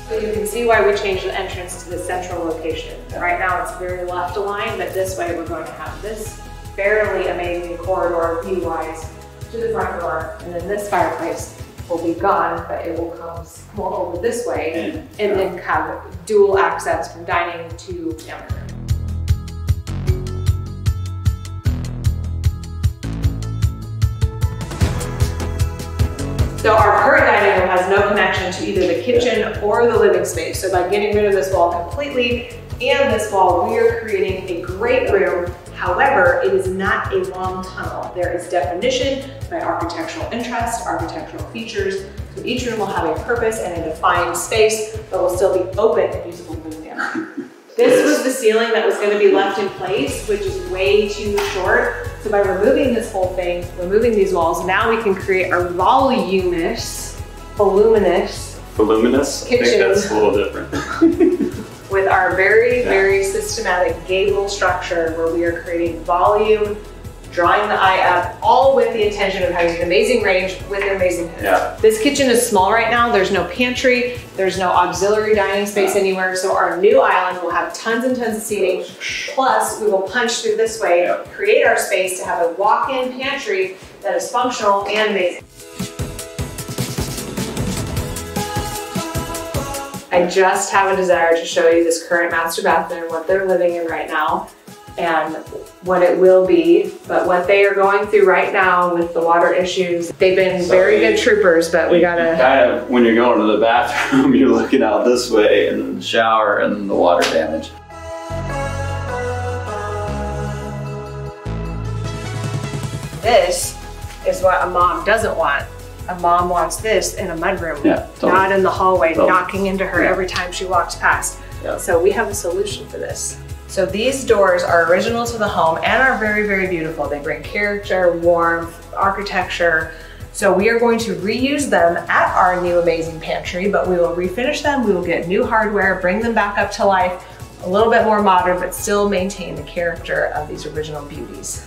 So you can see why we changed the entrance to the central location. Right now it's very left aligned, but this way we're going to have this fairly amazing corridor view-wise to the front door. And then this fireplace will be gone, but it will come over this way and then have dual access from dining to family room. So our current dining room has no connection to either the kitchen or the living space. So by getting rid of this wall completely and this wall, we are creating a great room. However, it is not a long tunnel. There is definition by architectural interest, architectural features. So each room will have a purpose and a defined space, but will still be open and usable for the family. This was the ceiling that was going to be left in place, which is way too short. So by removing this whole thing, removing these walls, now we can create a voluminous kitchen. I think that's a little different. With our very, very systematic gable structure where we are creating volume, drawing the eye up, all with the intention of having an amazing range with an amazing hood. Yeah. This kitchen is small right now. There's no pantry. There's no auxiliary dining space anywhere. So our new island will have tons and tons of seating. Plus, we will punch through this way, create our space to have a walk-in pantry that is functional and amazing. I just have a desire to show you this current master bathroom, what they're living in right now, and what it will be, but what they are going through right now with the water issues. They've been very good troopers, but we gotta... Kind of, when you're going to the bathroom, you're looking out this way, and then the shower, and the water damage. This is what a mom doesn't want. A mom wants this in a mudroom, not in the hallway, knocking into her every time she walks past. So we have a solution for this. So these doors are original to the home and are very, very beautiful. They bring character, warmth, architecture. So we are going to reuse them at our new amazing pantry, but we will refinish them. We will get new hardware, bring them back up to life, a little bit more modern, but still maintain the character of these original beauties.